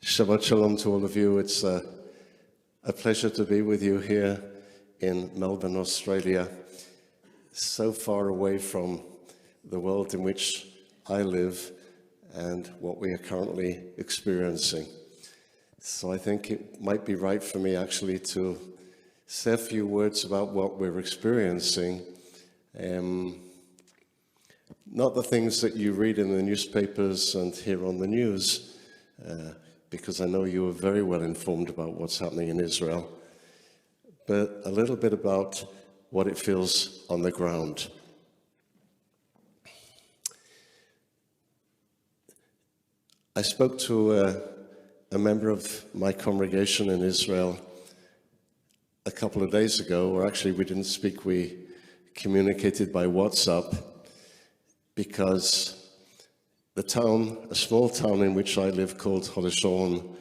Shabbat Shalom to all of you. It's a pleasure to be with you here in Melbourne, Australia, so far away from the world in which I live and what we are currently experiencing. So I think it might be right for me actually to say a few words about what we're experiencing. Not the things that you read in the newspapers and hear on the news, because I know you are very well informed about what's happening in Israel, but a little bit about what it feels on the ground. I spoke to a member of my congregation in Israel a couple of days ago, or actually we didn't speak, we communicated by WhatsApp, because the town, a small town in which I live called Holishon,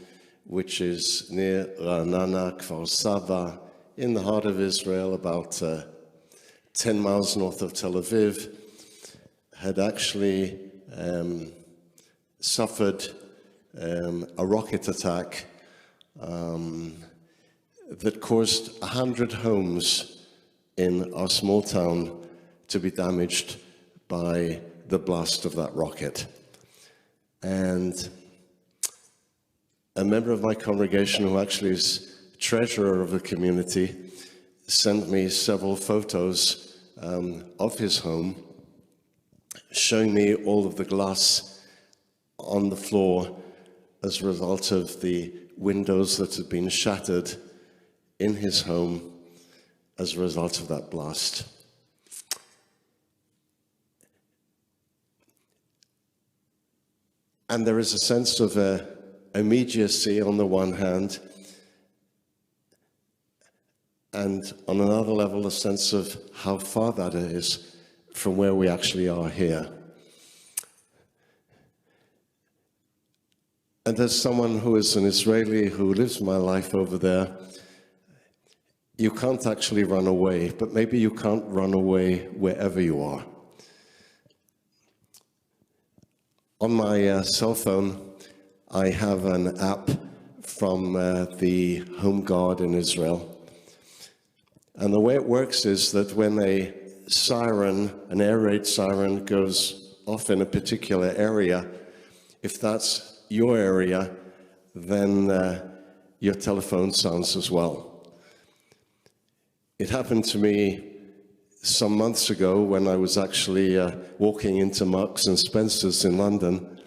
which is near Ra'anana, Kfar Saba, in the heart of Israel, about 10 miles north of Tel Aviv, had actually suffered a rocket attack that caused 100 homes in our small town to be damaged by the blast of that rocket. And a member of my congregation, who actually is treasurer of the community, sent me several photos of his home, showing me all of the glass on the floor as a result of the windows that had been shattered in his home as a result of that blast. And there is a sense of immediacy on the one hand, and on another level, a sense of how far that is from where we actually are here. And as someone who is an Israeli who lives my life over there, you can't actually run away, but maybe you can't run away wherever you are. On my cell phone, I have an app from the Home Guard in Israel. And the way it works is that when a siren, an air raid siren, goes off in a particular area, if that's your area, then your telephone sounds as well. It happened to me some months ago when I was actually walking into Marks and Spencer's in London,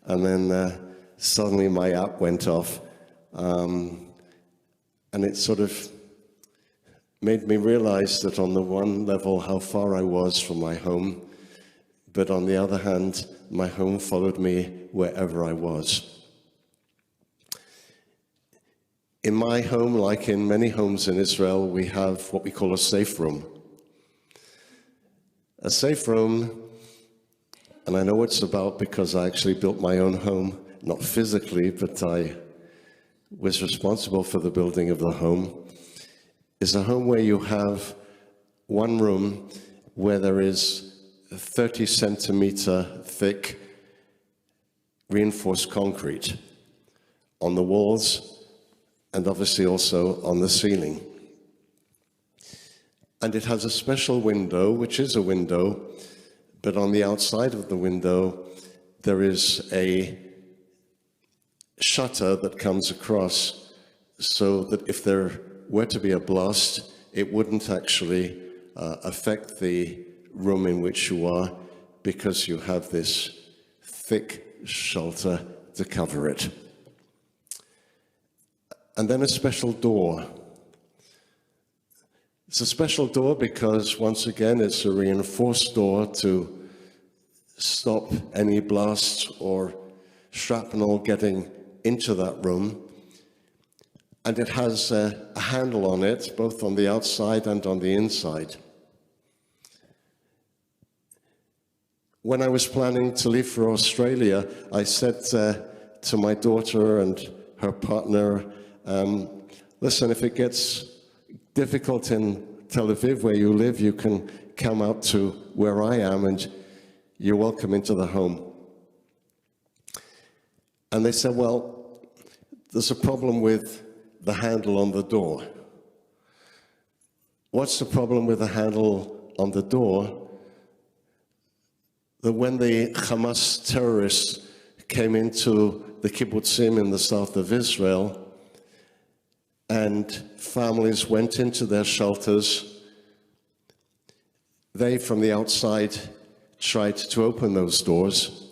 and then suddenly my app went off, and it sort of made me realize that on the one level how far I was from my home, but on the other hand, my home followed me wherever I was. In my home, like in many homes in Israel, we have what we call a safe room. A safe room, and I know what it's about because I actually built my own home, not physically, but I was responsible for the building of the home, is a home where you have one room where there is 30 centimeter thick reinforced concrete on the walls and obviously also on the ceiling. And it has a special window, which is a window, but on the outside of the window, there is a shutter that comes across so that if there were to be a blast, it wouldn't actually affect the room in which you are, because you have this thick shelter to cover it. And then a special door. It's a special door because, once again, it's a reinforced door to stop any blasts or shrapnel getting into that room. And it has a handle on it, both on the outside and on the inside. When I was planning to leave for Australia, I said to my daughter and her partner, listen, if it gets difficult in Tel Aviv, where you live, you can come out to where I am and you're welcome into the home. And they said, well, there's a problem with the handle on the door. What's the problem with the handle on the door? That when the Hamas terrorists came into the kibbutzim in the south of Israel, and families went into their shelters, they from the outside tried to open those doors,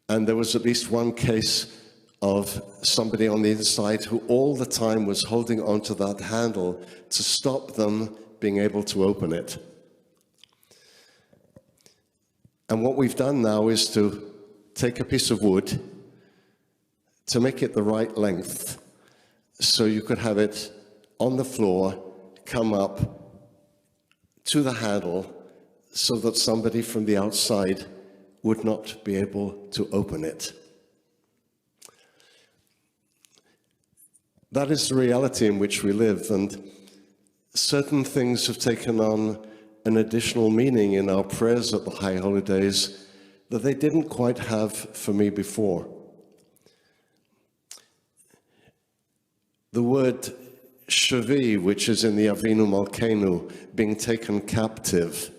and there was at least one case of somebody on the inside who all the time was holding onto that handle to stop them being able to open it. And what we've done now is to take a piece of wood, to make it the right length, so you could have it on the floor, come up to the handle, so that somebody from the outside would not be able to open it. That is the reality in which we live, and certain things have taken on an additional meaning in our prayers at the High Holidays that they didn't quite have for me before. The word Shuvah, which is in the Avinu Malkeinu, being taken captive,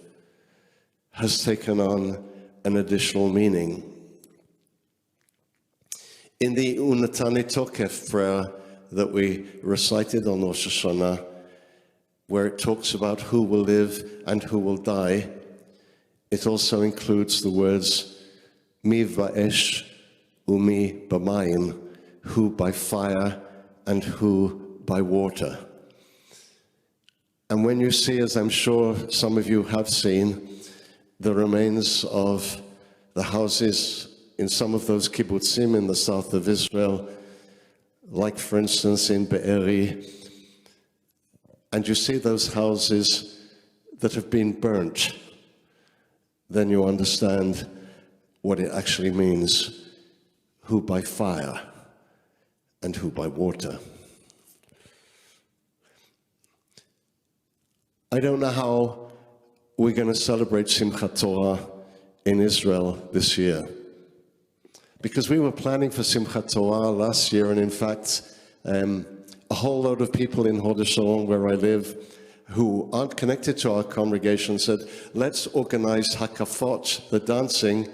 has taken on an additional meaning. In the Unatani Tokef prayer that we recited on Rosh Hashanah, where it talks about who will live and who will die, it also includes the words mi va'esh umi b'mayim, who by fire and who by water. And when you see, as I'm sure some of you have seen, the remains of the houses in some of those kibbutzim in the south of Israel, like for instance in Be'eri, and you see those houses that have been burnt, then you understand what it actually means, who by fire and who by water. I don't know how we're going to celebrate Simchat Torah in Israel this year, because we were planning for Simchat Torah last year, and in fact, a whole load of people in Hod Shalom, where I live, who aren't connected to our congregation, said, let's organize hakafot, the dancing.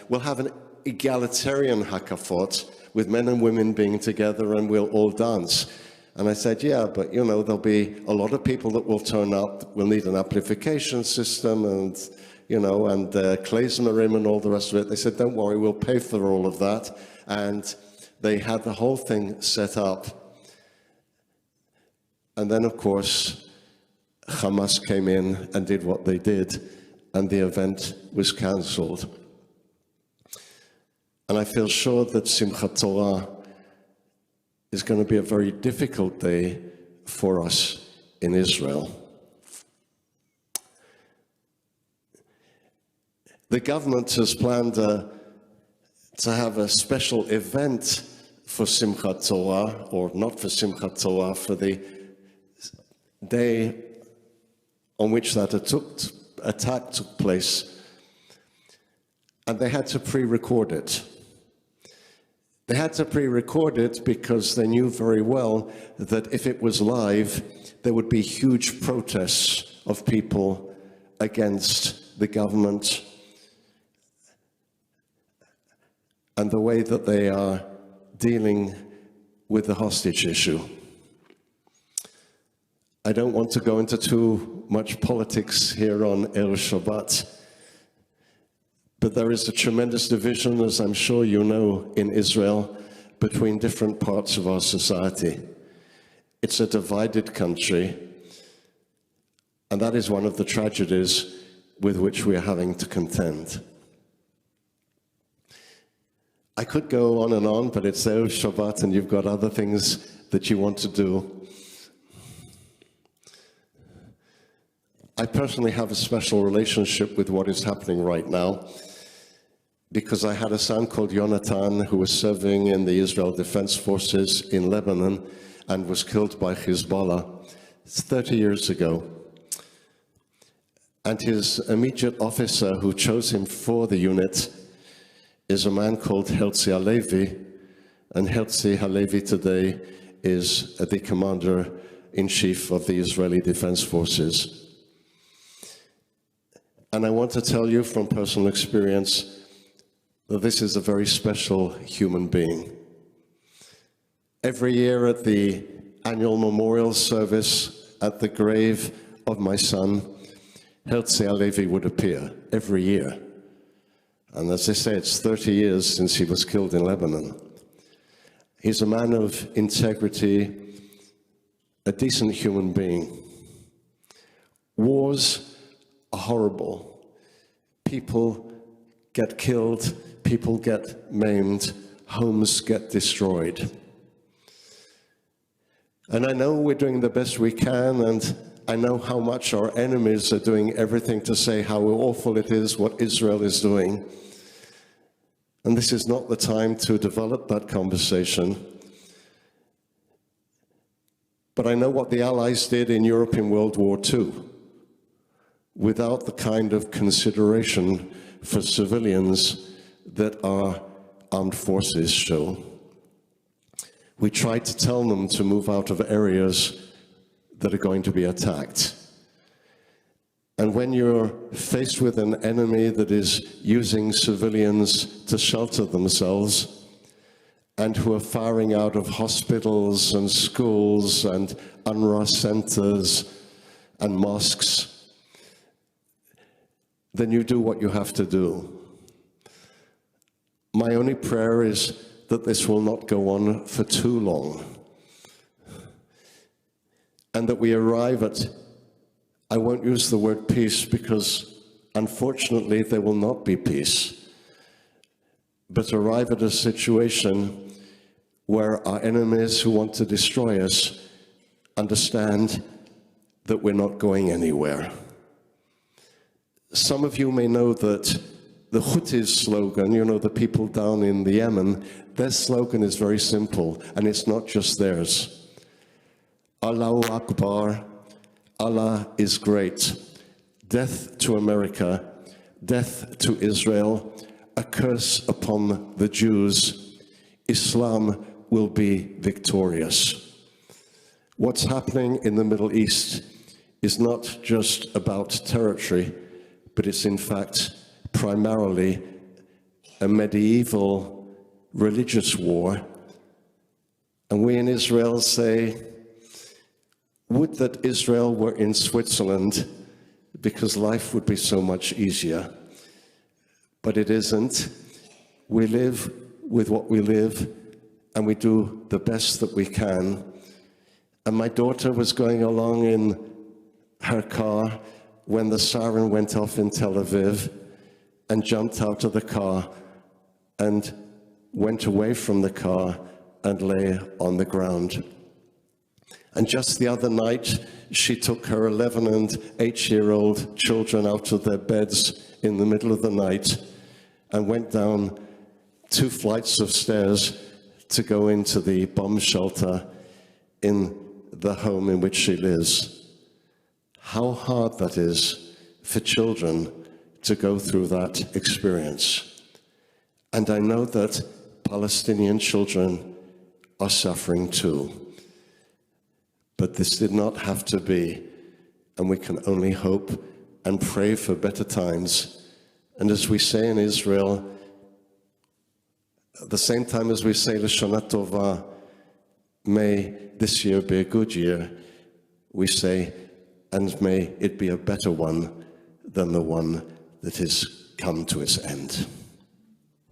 We'll have an egalitarian hakafot with men and women being together, and we'll all dance. And I said, yeah, but you know, there'll be a lot of people that will turn up. We'll need an amplification system and, you know, and klezmerim and all the rest of it. They said, don't worry, we'll pay for all of that. And they had the whole thing set up. And then, of course, Hamas came in and did what they did, and the event was cancelled. And I feel sure that Simchat Torah is going to be a very difficult day for us in Israel. The government has planned to have a special event for Simchat Torah, or not for Simchat Torah, for the day on which that attack took place, and they had to pre-record it. They had to pre-record it because they knew very well that if it was live, there would be huge protests of people against the government and the way that they are dealing with the hostage issue. I don't want to go into too much politics here on Erev Shabbat, but there is a tremendous division, as I'm sure you know, in Israel, between different parts of our society. It's a divided country, and that is one of the tragedies with which we are having to contend. I could go on, but it's Erev Shabbat, and you've got other things that you want to do. I personally have a special relationship with what is happening right now, because I had a son called Yonatan who was serving in the Israel Defense Forces in Lebanon and was killed by Hezbollah 30 years ago. And his immediate officer who chose him for the unit is a man called Herzi Halevi, And Herzi Halevi today is the commander-in-chief of the Israeli Defense Forces. And I want to tell you from personal experience that this is a very special human being. Every year at the annual memorial service at the grave of my son, Herzi Halevi would appear every year. And as I say, it's 30 years since he was killed in Lebanon. He's a man of integrity, a decent human being. Wars are horrible. People get killed, people get maimed, homes get destroyed. And I know we're doing the best we can, and I know how much our enemies are doing everything to say how awful it is what Israel is doing. And this is not the time to develop that conversation. But I know what the Allies did in Europe in World War II, without the kind of consideration for civilians that our armed forces show. We tried to tell them to move out of areas that are going to be attacked. And when you're faced with an enemy that is using civilians to shelter themselves, and who are firing out of hospitals and schools and UNRWA centers and mosques, then you do what you have to do. My only prayer is that this will not go on for too long, and that we arrive at, I won't use the word peace because unfortunately there will not be peace, but arrive at a situation where our enemies who want to destroy us understand that we're not going anywhere. Some of you may know that the Houthis slogan, you know, the people down in the Yemen, their slogan is very simple, and it's not just theirs. Allahu Akbar, Allah is great. Death to America, death to Israel, a curse upon the Jews. Islam will be victorious. What's happening in the Middle East is not just about territory, but it's in fact primarily a medieval religious war. And we in Israel say, would that Israel were in Switzerland, because life would be so much easier. But it isn't. We live with what we live, and we do the best that we can. And my daughter was going along in her car when the siren went off in Tel Aviv, and jumped out of the car and went away from the car and lay on the ground. And just the other night, she took her 11 and 8-year-old children out of their beds in the middle of the night and went down 2 flights of stairs to go into the bomb shelter in the home in which she lives. How hard that is for children to go through that experience. And I know that Palestinian children are suffering too. But this did not have to be, and we can only hope and pray for better times. And as we say in Israel, at the same time as we say L'Shana Tova, may this year be a good year, we say, and may it be a better one than the one that has come to its end.